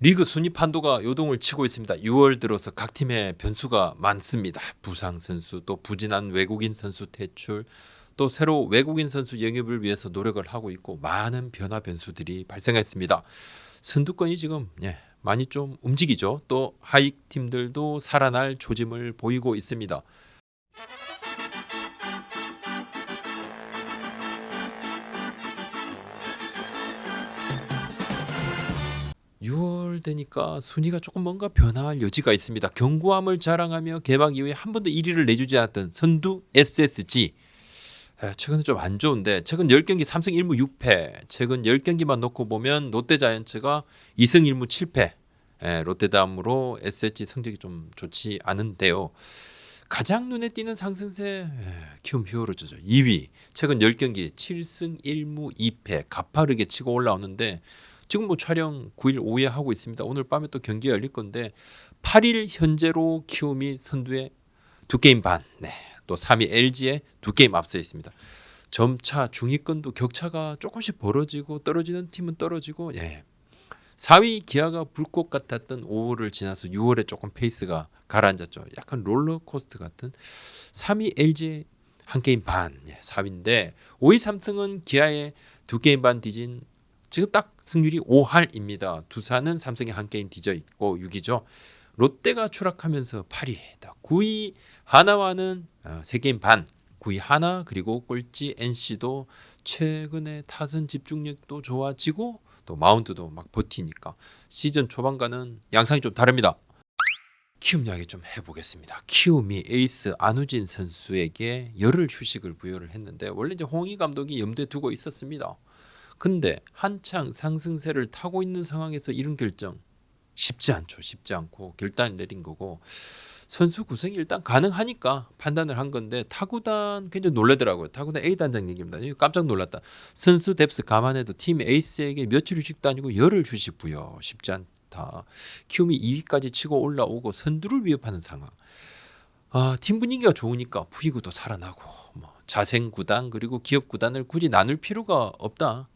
리그 순위 판도가 요동을 치고 있습니다. 6월 들어서 각 팀의 변수가 많습니다. 부상 선수, 또 부진한 외국인 선수 퇴출, 또 새로 외국인 선수 영입을 위해서 노력을 하고 있고 많은 변화 변수들이 발생했습니다. 선두권이 지금 많이 좀 움직이죠. 또 하위 팀들도 살아날 조짐을 보이고 있습니다. 6월 되니까 순위가 조금 뭔가 변화할 여지가 있습니다. 견고함을 자랑하며 개막 이후에 한 번도 1위를 내주지 않았던 선두 SSG. 최근에 좀 안 좋은데 최근 10경기 3승 1무 6패. 최근 10경기만 놓고 보면 롯데자이언츠가 2승 1무 7패. 롯데 다음으로 SSG 성적이 좀 좋지 않은데요. 가장 눈에 띄는 상승세 키움 히어로즈죠. 2위. 최근 10경기 7승 1무 2패. 가파르게 치고 올라오는데 지금 뭐 촬영 9일 오후에 하고 있습니다. 오늘 밤에 또 경기가 열릴 건데 8일 현재로 키움이 선두에 2게임 반. 또 3위 LG에 2게임 앞서 있습니다. 점차 중위권도 격차가 조금씩 벌어지고 떨어지는 팀은 떨어지고 4위 기아가 불꽃 같았던 5월을 지나서 6월에 조금 페이스가 가라앉았죠. 약간 롤러코스터 같은 3위 LG의 한 게임 반 4위인데 5위 삼성은 기아의 2게임 반 뒤진 지금 딱 승률이 5할입니다. 두산은 삼성에 한 게임 뒤져 있고 6위죠. 롯데가 추락하면서 8위, 9위 하나와는 3게임 반, 9위 하나 그리고 꼴찌 NC도 최근에 타선 집중력도 좋아지고 또 마운드도 막 버티니까 시즌 초반과는 양상이 좀 다릅니다. 키움 이야기 좀 해보겠습니다. 키움이 에이스 안우진 선수에게 열흘 휴식을 부여를 했는데 원래 이제 홍희 감독이 염두에 두고 있었습니다. 근데 한창 상승세를 타고 있는 상황에서 이런 결정 쉽지 않죠. 쉽지 않고 결단을 내린 거고 선수 구성이 일단 가능하니까 판단을 한 건데 타구단 굉장히 놀라더라고요. 타구단 A단장 얘기입니다. 깜짝 놀랐다. 선수 뎁스 감안해도 팀 에이스에게 며칠 휴식도 아니고 열흘 휴식 부여 쉽지 않다. 키움이 2위까지 치고 올라오고 선두를 위협하는 상황. 팀 분위기가 좋으니까 부이구도 살아나고 자생 구단 그리고 기업 구단을 굳이 나눌 필요가 없다.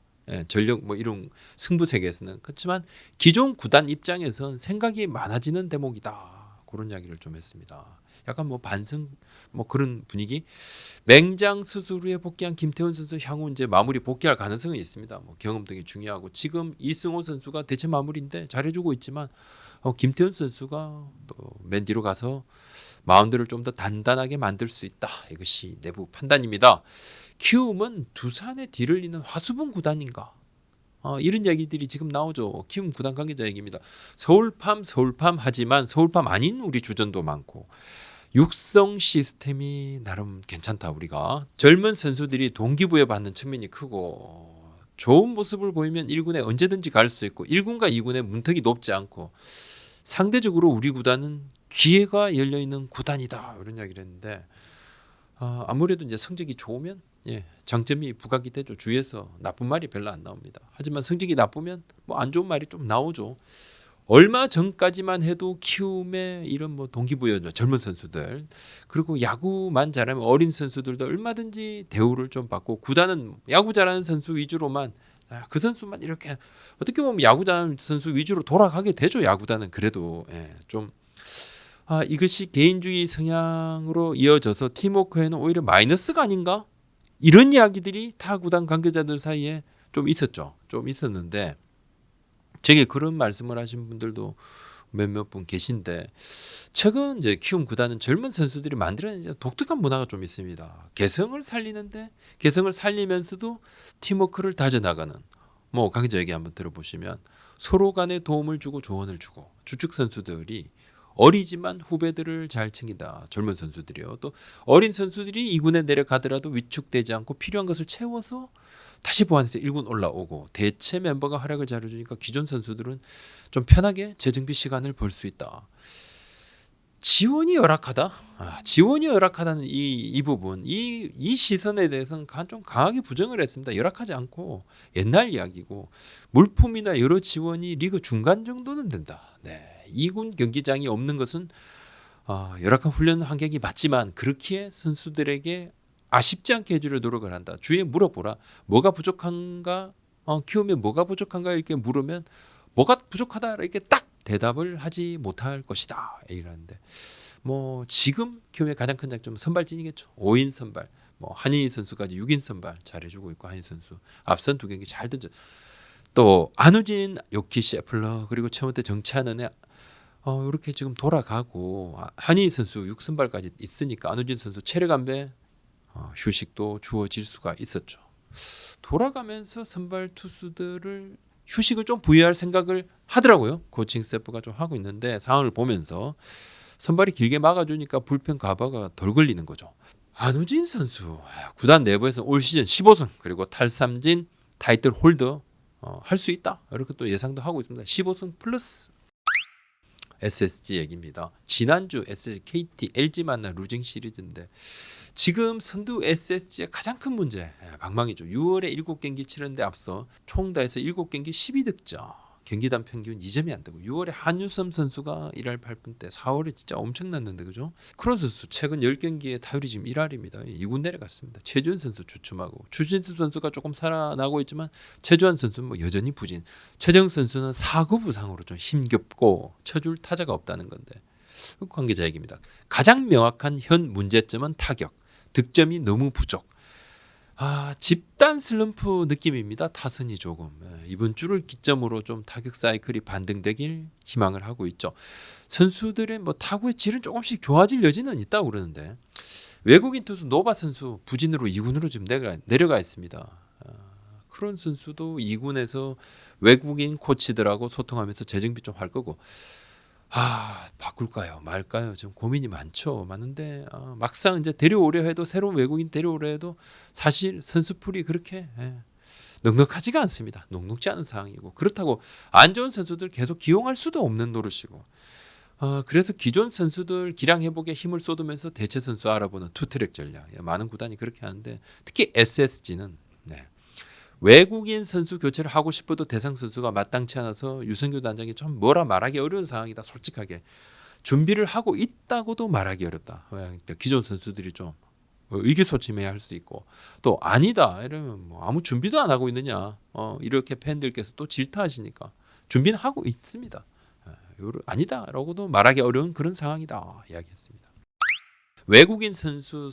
전력 이런 승부 세계에서는 그렇지만 기존 구단 입장에선 생각이 많아지는 대목이다. 그런 이야기를 좀 했습니다. 약간 반성 그런 분위기. 맹장 수술 후에 복귀한 김태훈 선수 향후 이제 마무리 복귀할 가능성이 있습니다. 경험 등이 중요하고 지금 이승호 선수가 대체 마무리인데 잘해주고 있지만 김태훈 선수가 또 맨 뒤로 가서 마운드를 좀 더 단단하게 만들 수 있다. 이것이 내부 판단입니다. 키움은 두산의 뒤를 잇는 화수분 구단인가? 이런 얘기들이 지금 나오죠. 키움 구단 관계자 얘기입니다. 서울팜 하지만 서울팜 아닌 우리 주전도 많고 육성 시스템이 나름 괜찮다. 우리가 젊은 선수들이 동기부여 받는 측면이 크고 좋은 모습을 보이면 1군에 언제든지 갈 수 있고 1군과 2군의 문턱이 높지 않고 상대적으로 우리 구단은 기회가 열려있는 구단이다. 이런 이야기를 했는데 아무래도 이제 성적이 좋으면 장점이 부각이 되죠. 주위에서 나쁜 말이 별로 안 나옵니다. 하지만 성적이 나쁘면 안 좋은 말이 좀 나오죠. 얼마 전까지만 해도 키움의 이런 동기부여죠. 젊은 선수들 그리고 야구만 잘하면 어린 선수들도 얼마든지 대우를 좀 받고 구단은 야구 잘하는 선수 위주로만 그 선수만 이렇게 어떻게 보면 야구 잘하는 선수 위주로 돌아가게 되죠. 야구단은 그래도 좀 이것이 개인주의 성향으로 이어져서 팀워크에는 오히려 마이너스가 아닌가? 이런 이야기들이 타 구단 관계자들 사이에 좀 있었죠. 좀 있었는데 제게 그런 말씀을 하신 분들도 몇몇 분 계신데 최근 이제 키움 구단은 젊은 선수들이 만들어낸 독특한 문화가 좀 있습니다. 개성을 살리는데 개성을 살리면서도 팀워크를 다져나가는 관계자 얘기 한번 들어보시면 서로 간에 도움을 주고 조언을 주고 주축 선수들이 어리지만 후배들을 잘 챙긴다. 젊은 선수들이요. 또 어린 선수들이 2군에 내려가더라도 위축되지 않고 필요한 것을 채워서 다시 보완해서 1군 올라오고 대체 멤버가 활약을 잘해주니까 기존 선수들은 좀 편하게 재정비 시간을 벌 수 있다. 지원이 열악하다. 지원이 열악하다는 이 부분, 이 시선에 대해서는 좀 강하게 부정을 했습니다. 열악하지 않고 옛날 이야기고 물품이나 여러 지원이 리그 중간 정도는 된다. 2군 경기장이 없는 것은 열악한 훈련 환경이 맞지만 그렇기에 선수들에게 아쉽지 않게 해주려 노력을 한다. 주위에 물어보라. 뭐가 부족한가? 키우면 뭐가 부족한가 이렇게 물으면 뭐가 부족하다 이렇게 딱 대답을 하지 못할 것이다 이러는데 뭐 지금 키움의 가장 큰 장점은 선발진이겠죠. 5인 선발. 뭐 한인희 선수까지 6인 선발 잘해주고 있고 한인 선수 앞선 두 경기 잘 던져. 또 안우진, 요키 셰플러 그리고 최원태 정찬은의 이렇게 지금 돌아가고 한인희 선수 6선발까지 있으니까 안우진 선수 체력 안배 휴식도 주어질 수가 있었죠. 돌아가면서 선발 투수들을 휴식을 좀 부여할 생각을 하더라고요. 코칭 스태프가 좀 하고 있는데 상황을 보면서 선발이 길게 막아주니까 불펜 가바가 덜 걸리는 거죠. 안우진 선수 구단 내부에서 올 시즌 15승 그리고 탈삼진 타이틀 홀더 할 수 있다 이렇게 또 예상도 하고 있습니다. 15승 플러스 SSG 얘기입니다. 지난주 SSG, KT, LG 만난 루징 시리즈인데 지금 선두 SSG의 가장 큰 문제 방망이죠. 6월에 7경기 치렀는데 앞서 총 다해서 7경기 12득점. 경기당 평균 2점이 안 되고 6월에 한유섬 선수가 1할 8푼대 4월에 진짜 엄청났는데 그죠? 크론 선수 최근 10경기에 타율이 지금 1할입니다. 2군 내려갔습니다. 최주환 선수 주춤하고 추진수 선수가 조금 살아나고 있지만 최주환 선수는 뭐 여전히 부진. 최정 선수는 4구 부상으로 좀 힘겹고 쳐줄 타자가 없다는 건데 관계자 얘기입니다. 가장 명확한 현 문제점은 타격. 득점이 너무 부족. 집단 슬럼프 느낌입니다. 타선이 조금 이번 주를 기점으로 좀 타격 사이클이 반등되길 희망을 하고 있죠. 선수들의 뭐 타구의 질은 조금씩 좋아질 여지는 있다고 그러는데 외국인 투수 노바 선수 부진으로 2군으로 지금 내려가 있습니다. 크론 선수도 2군에서 외국인 코치들하고 소통하면서 재정비 좀 할 거고 바꿀까요 말까요 지금 고민이 많은데 막상 이제 데려오려 해도 새로운 외국인 데려오려 해도 사실 선수풀이 그렇게 넉넉하지가 않습니다. 녹록지 않은 상황이고 그렇다고 안 좋은 선수들 계속 기용할 수도 없는 노릇이고 그래서 기존 선수들 기량 회복에 힘을 쏟으면서 대체 선수 알아보는 투트랙 전략 많은 구단이 그렇게 하는데 특히 SSG는 외국인 선수 교체를 하고 싶어도 대상 선수가 마땅치 않아서 유승규 단장이 좀 뭐라 말하기 어려운 상황이다. 솔직하게 준비를 하고 있다고도 말하기 어렵다. 그러니까 기존 선수들이 좀 의기소침해야 할 수 있고 또 아니다 이러면 뭐 아무 준비도 안 하고 있느냐 이렇게 팬들께서 또 질타하시니까 준비는 하고 있습니다. 아니다라고도 말하기 어려운 그런 상황이다 이야기했습니다. 외국인 선수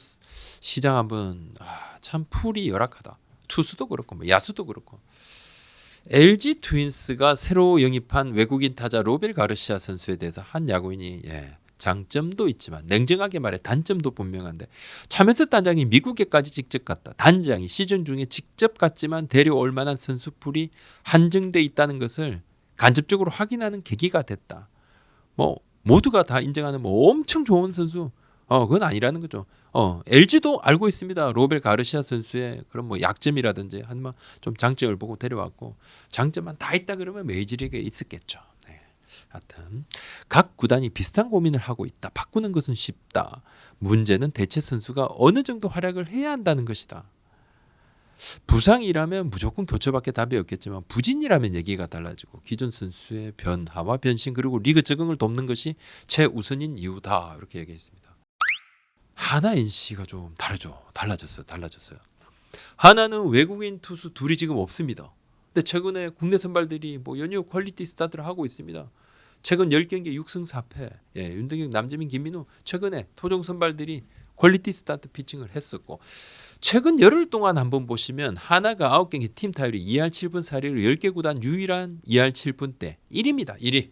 시장 한번 참 풀이 열악하다. 투수도 그렇고 뭐 야수도 그렇고 LG 트윈스가 새로 영입한 외국인 타자 로벨 가르시아 선수에 대해서 한 야구인이 장점도 있지만 냉정하게 말해 단점도 분명한데 차면서 단장이 미국에까지 직접 갔다. 단장이 시즌 중에 직접 갔지만 데려올 만한 선수풀이 한정돼 있다는 것을 간접적으로 확인하는 계기가 됐다. 뭐 모두가 다 인정하는 뭐 엄청 좋은 선수 그건 아니라는 거죠. LG도 알고 있습니다. 로벨 가르시아 선수의 그런 뭐 약점이라든지 한번 좀 장점을 보고 데려왔고 장점만 다 있다 그러면 메이저리그에 있었겠죠. 하여튼 각 구단이 비슷한 고민을 하고 있다. 바꾸는 것은 쉽다. 문제는 대체 선수가 어느 정도 활약을 해야 한다는 것이다. 부상이라면 무조건 교체밖에 답이 없겠지만 부진이라면 얘기가 달라지고 기존 선수의 변화와 변신 그리고 리그 적응을 돕는 것이 최우선인 이유다. 이렇게 얘기했습니다. 하나 NC가 좀 달라졌어요. 하나는 외국인 투수 둘이 지금 없습니다. 근데 최근에 국내 선발들이 뭐 연이어 퀄리티 스타트를 하고 있습니다. 최근 10경기 6승 4패. 윤동경, 남재민, 김민우 최근에 토종 선발들이 퀄리티 스타트 피칭을 했었고 최근 열흘 동안 한번 보시면 하나가 9경기 팀 타율이 2할 7분 4리로 10개 구단 유일한 2할 7분대 1위입니다. 1위.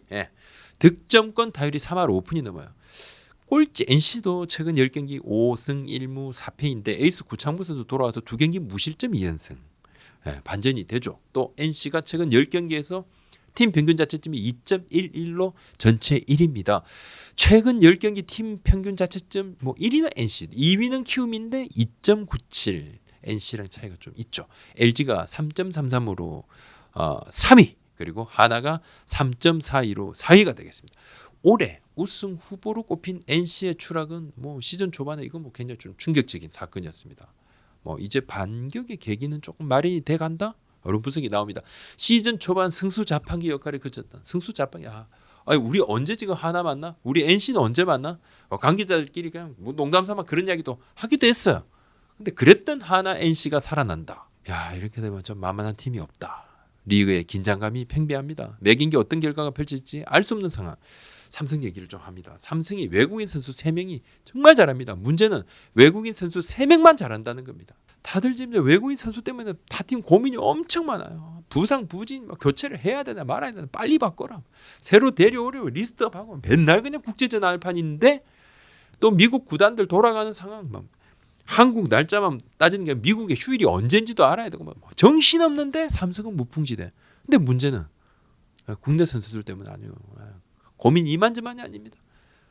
득점권 타율이 3할 5푼이 넘어요. 꼴찌 NC도 최근 10경기 5승 1무 4패인데 에이스 구창모 선수 돌아와서 2경기 무실점 2연승. 반전이 되죠. 또 NC가 최근 10경기에서 팀 평균 자책점이 2.11로 전체 1위입니다. 최근 10경기 팀 평균 자책점 뭐 1위는 NC, 2위는 키움인데 2.97. NC랑 차이가 좀 있죠. LG가 3.33으로 3위 그리고 하나가 3.42로 4위가 되겠습니다. 올해 우승 후보로 꼽힌 NC의 추락은 뭐 시즌 초반에 이건 뭐 굉장히 좀 충격적인 사건이었습니다. 뭐 이제 반격의 계기는 조금 마련이 돼 간다. 이런 분석이 나옵니다. 시즌 초반 승수 자판기 역할을 그쳤던 승수 자판기. 아니 우리 언제 지금 하나 만나? 우리 NC는 언제 만나? 관계자들끼리 그냥 뭐 농담삼아 그런 이야기도 하기도 했어요. 근데 그랬던 하나 NC가 살아난다. 이렇게 되면 좀 만만한 팀이 없다. 리그의 긴장감이 팽배합니다. 매경기 어떤 결과가 펼쳐질지 알 수 없는 상황. 삼성 얘기를 좀 합니다. 삼성이 외국인 선수 3명이 정말 잘합니다. 문제는 외국인 선수 3명만 잘한다는 겁니다. 다들 지금 외국인 선수 때문에 다 팀 고민이 엄청 많아요. 부상, 부진, 교체를 해야 되나 말아야 되나 빨리 바꿔라. 새로 데려오려고 리스트업하고 맨날 그냥 국제전 알판인데 또 미국 구단들 돌아가는 상황 한국 날짜만 따지는 게 미국의 휴일이 언제인지도 알아야 되고 정신없는데 삼성은 무풍지대. 근데 문제는 국내 선수들 때문 아니에요. 고민이 이만저만이 아닙니다.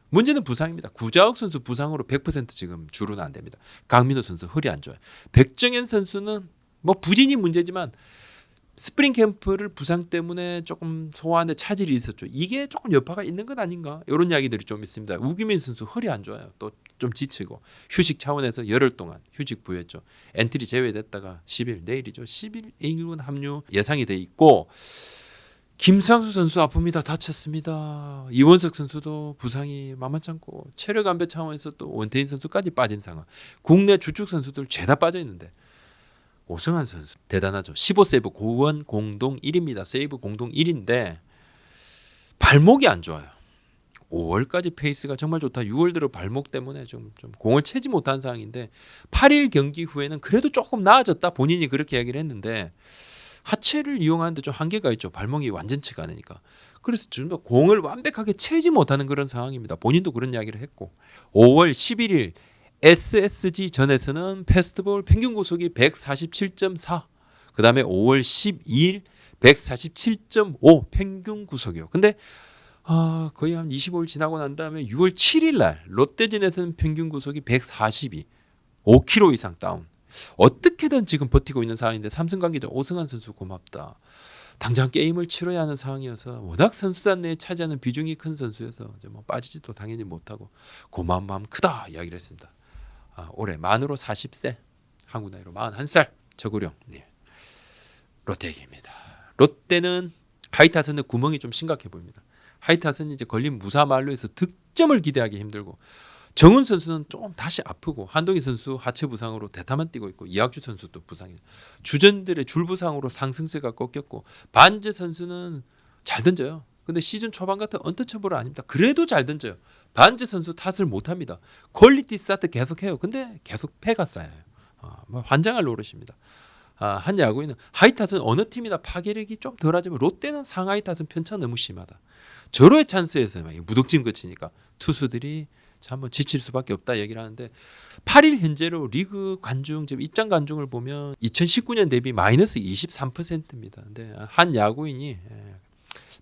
문제는 부상입니다. 구자욱 선수 부상으로 100% 지금 주루는 안 됩니다. 강민호 선수 허리 안 좋아요. 백정현 선수는 뭐 부진이 문제지만 스프링 캠프를 부상 때문에 조금 소화하는데 차질이 있었죠. 이게 조금 여파가 있는 것 아닌가? 이런 이야기들이 좀 있습니다. 우기민 선수 허리 안 좋아요. 또 좀 지치고 휴식 차원에서 열흘 동안 휴직 부였죠. 엔트리 제외됐다가 10일 내일이죠. 10일 1군 합류 예상이 돼 있고 김상수 선수 아픕니다. 다쳤습니다. 이원석 선수도 부상이 만만치 않고 체력 안배 차원에서 또 원태인 선수까지 빠진 상황. 국내 주축 선수들 죄다 빠져 있는데 오승환 선수 대단하죠. 15세이브 고원 공동 1위입니다. 세이브 공동 1위인데 발목이 안 좋아요. 5월까지 페이스가 정말 좋다. 6월 들어 발목 때문에 좀 공을 채지 못한 상황인데 8일 경기 후에는 그래도 조금 나아졌다. 본인이 그렇게 이야기를 했는데 하체를 이용하는데 좀 한계가 있죠. 발목이 완전치가 않으니까. 그래서 좀 더 공을 완벽하게 채지 못하는 그런 상황입니다. 본인도 그런 이야기를 했고 5월 11일 SSG 전에서는 패스트볼 평균 구속이 147.4 그 다음에 5월 12일 147.5 평균 구속이요. 근데 거의 한 25일 지나고 난 다음에 6월 7일 날 롯데전에서는 평균 구속이 142 5kg 이상 다운. 어떻게든 지금 버티고 있는 상황인데 삼성 관계자 오승환 선수 고맙다. 당장 게임을 치러야 하는 상황이어서 워낙 선수단 내에 차지하는 비중이 큰 선수여서 뭐 빠지지도 당연히 못하고 고마운 마음 크다 이야기를 했습니다. 올해 만으로 40세 한국 나이로 41살 저구령 롯데 얘기입니다. 롯데는 하이타선의 구멍이 좀 심각해 보입니다. 하이타선이 이제 걸린 무사 만루에서 득점을 기대하기 힘들고 정훈 선수는 좀 다시 아프고 한동희 선수 하체 부상으로 대타만 뛰고 있고 이학주 선수도 부상이에요. 주전들의 줄 부상으로 상승세가 꺾였고 반제 선수는 잘 던져요. 근데 시즌 초반 같은 언터처블은 아닙니다. 그래도 잘 던져요. 반제 선수 탓을 못합니다. 퀄리티 스타트 계속해요. 근데 계속 패가 쌓여요. 환장할 노릇입니다. 한 야구인은 하이탓은 어느 팀이나 파괴력이 좀 덜하지만 롯데는 상하이 탓은 편차 너무 심하다. 절호의 찬스에서 무독점 거치니까 투수들이 한번 지칠 수밖에 없다 얘기를 하는데 8일 현재로 리그 관중 입장 관중을 보면 2019년 대비 마이너스 23%입니다. 근데 한 야구인이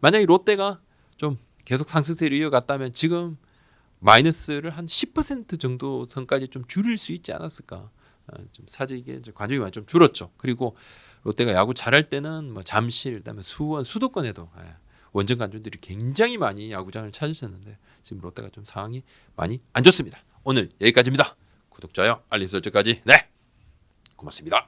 만약에 롯데가 좀 계속 상승세를 이어갔다면 지금 마이너스를 한 10% 정도 선까지 좀 줄일 수 있지 않았을까. 좀 사실 이게 관중이 많이 좀 줄었죠. 그리고 롯데가 야구 잘할 때는 뭐 잠실, 그다음에 수원, 수도권에도 원정 관중들이 굉장히 많이 야구장을 찾으셨는데 지금 롯데가 좀 상황이 많이 안 좋습니다. 오늘 여기까지입니다. 구독, 좋아요, 알림 설정까지 고맙습니다.